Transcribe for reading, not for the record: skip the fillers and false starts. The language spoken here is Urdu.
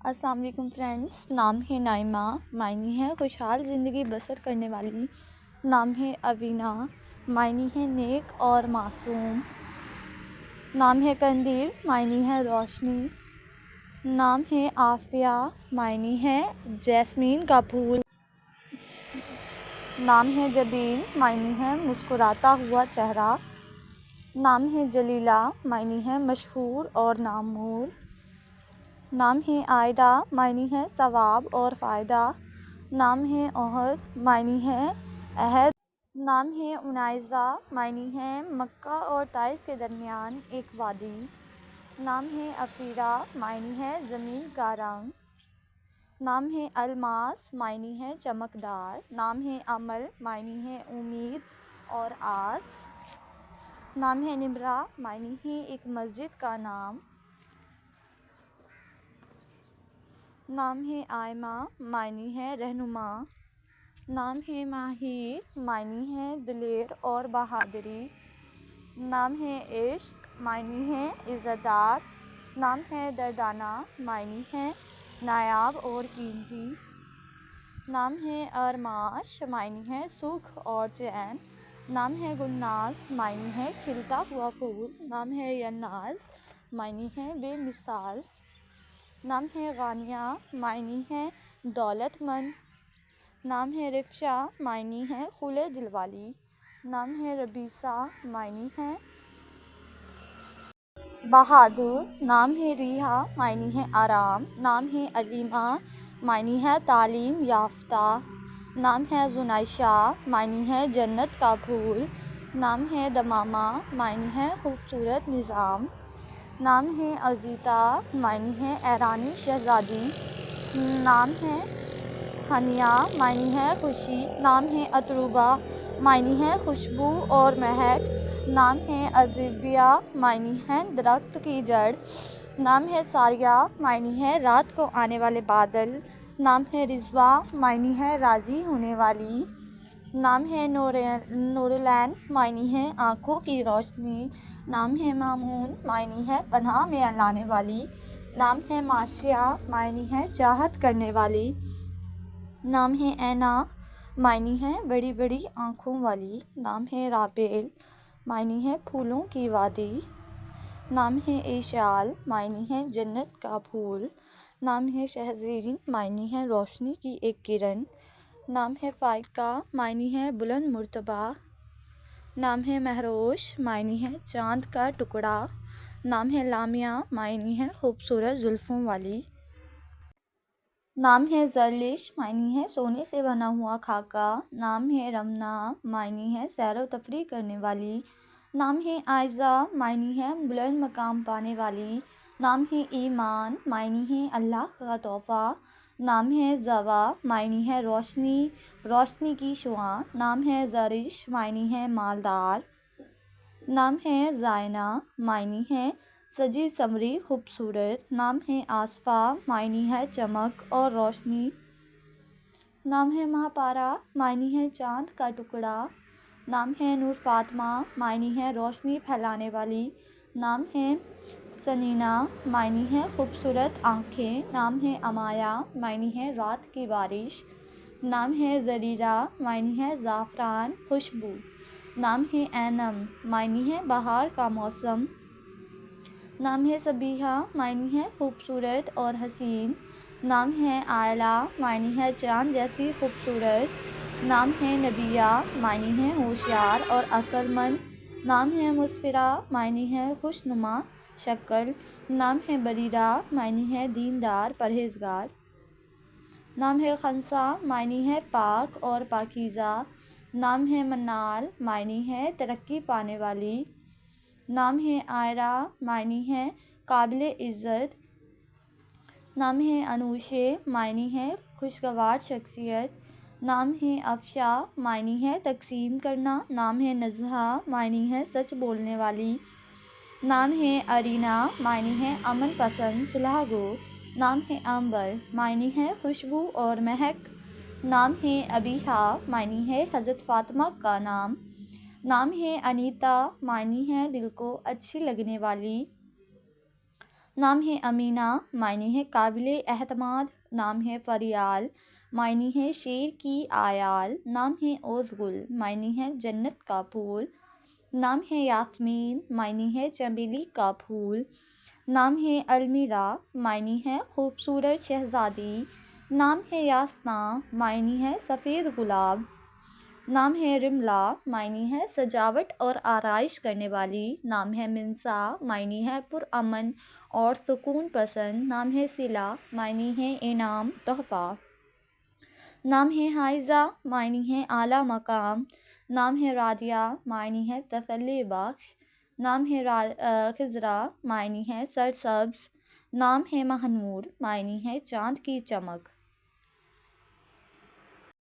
السلام علیکم فرینڈس. نام ہے نائمہ، معنی ہے خوشحال زندگی بسر کرنے والی. نام ہے اوینہ، معنی ہے نیک اور معصوم. نام ہے قندیل، معنی ہے روشنی. نام ہے عافیہ، معنی ہے جیسمین کا پھول. نام ہے جبین، معنی ہے مسکراتا ہوا چہرہ. نام ہے جلیلہ، معنی ہے مشہور اور نامور. نام ہے عائدہ، معنی ہے ثواب اور فائدہ. نام ہے احد، معنی ہے عہد. نام ہے عنائزہ، معنی ہے مکہ اور طائف کے درمیان ایک وادی. نام ہے عفیرہ، معنی ہے زمین کا رنگ. نام ہے الماس، معنی ہے چمکدار. نام ہے امل، معنی ہے امید اور آس. نام ہے نمرہ، معنی ہے ایک مسجد کا نام. نام ہے آئمہ، معنی ہے رہنما. نام ہے ماہر، معنی ہے دلیر اور بہادری. نام ہے عشق، معنی ہے عزت دار. نام ہے دردانہ، معنی ہے نایاب اور قیمتی. نام ہے آرماش، معنی ہے سکھ اور چین. نام ہے گلناز، معنی ہے کھلتا ہوا پھول. نام ہے یناز، معنی ہے بے مثال. نام ہے غانیہ، معنی ہے دولت مند. نام ہے رفشہ، معنی ہے کھلے دل والی. نام ہے ربیسہ، معنی ہے بہادر. نام ہے ریحہ، معنی ہے آرام. نام ہے علیمہ، معنی ہے تعلیم یافتہ. نام ہے زنیشہ، معنی ہے جنت کا پھول. نام ہے دمامہ، معنی ہے خوبصورت نظام. نام ہے عزیتا، معنی ہے ایرانی شہزادی. نام ہے ہنیہ، معنی ہے خوشی. نام ہے اتروبہ، معنی ہے خوشبو اور مہک. نام ہے ازربیہ، معنی ہے درخت کی جڑ. نام ہے ساریہ، معنی ہے رات کو آنے والے بادل. نام ہے رضویٰ، معنی ہے راضی ہونے والی. نام ہے نورالعین، معنی ہے آنکھوں کی روشنی. نام ہے مامون، معنی ہے پناہ میں لانے والی. نام ہے ماشیہ، معنی ہے چاہت کرنے والی. نام ہے اینا، معنی ہے بڑی بڑی آنکھوں والی. نام ہے رابیل، معنی ہے پھولوں کی وادی. نام ہے ایشال، معنی ہے جنت کا پھول. نام ہے شہزین، معنی ہے روشنی کی ایک کرن. نام ہے فائقہ، معنی ہے بلند مرتبہ. نام ہے مہروش، معنی ہے چاند کا ٹکڑا. نام ہے لامیہ، معنی ہے خوبصورت زلفوں والی. نام ہے زرلش، معنی ہے سونے سے بنا ہوا خاکہ. نام ہے رمنا، معنی ہے سیر و تفریح کرنے والی. نام ہے عائزہ، معنی ہے بلند مقام پانے والی. نام ہے ایمان، معنی ہے اللہ کا تحفہ. نام ہے ضوٰ، معنی ہے روشنی، روشنی کی شعاع. نام ہے زرش، معنی ہے مالدار. نام ہے زائنہ، معنی ہے سجی سنوری خوبصورت. نام ہے آصفہ، معنی ہے چمک اور روشنی. نام ہے مہاپارہ، معنی ہے چاند کا ٹکڑا. نام ہے نور فاطمہ، معنی ہے روشنی پھیلانے والی. نام ہے ثنینا، معنی ہے خوبصورت آنکھیں. نام ہے امایہ، معنی ہے رات کی بارش. نام ہے زریرہ، معنی ہے زعفران خوشبو. نام ہے اینم، معنی ہے بہار کا موسم. نام ہے صبیحہ، معنی ہے خوبصورت اور حسین. نام ہے آئلہ، معنی ہے چاند جیسی خوبصورت. نام ہے نبیہ، معنی ہے ہوشیار اور عقل مند. نام ہے مسفرہ، معنی ہے خوش نما شکل. نام ہے بریرہ، معنی ہے دیندار پرہیزگار. نام ہے خنسا، معنی ہے پاک اور پاکیزہ. نام ہے منال، معنی ہے ترقی پانے والی. نام ہے عائرہ، معنی ہے قابل عزت. نام ہے انوشے، معنی ہے خوشگوار شخصیت. نام ہے افشا، معنی ہے تقسیم کرنا. نام ہے نزہہ، معنی ہے سچ بولنے والی. نام ہے ارینا، معنی ہے امن پسند صلح گو. نام ہے عنبر، معنی ہے خوشبو اور مہک. نام ہے ابیحہ، معنی ہے حضرت فاطمہ کا نام. نام ہے انیتا، معنی ہے دل کو اچھی لگنے والی. نام ہے امینہ، معنی ہے قابل اعتماد. نام ہے فریال، معنی ہے شیر کی عیال. نام ہے اوزگل، معنی ہے جنت کا پھول. نام ہے یاسمین، معنی ہے چمیلی کا پھول. نام ہے المیرا، معنی ہے خوبصورت شہزادی. نام ہے یاسنا، معنی ہے سفید گلاب. نام ہے رملا، معنی ہے سجاوٹ اور آرائش کرنے والی. نام ہے منسا، معنی ہے پرامن اور سکون پسند. نام ہے صلہ، معنی ہے انعام، تحفہ. نام ہے حائزہ، معنی ہے اعلیٰ مقام. نام ہے رادیہ، معنی ہے تسلی بخش. نام ہے خضرا، معنی ہے سرسبز. نام ہے مہنور، معنی ہے چاند کی چمک.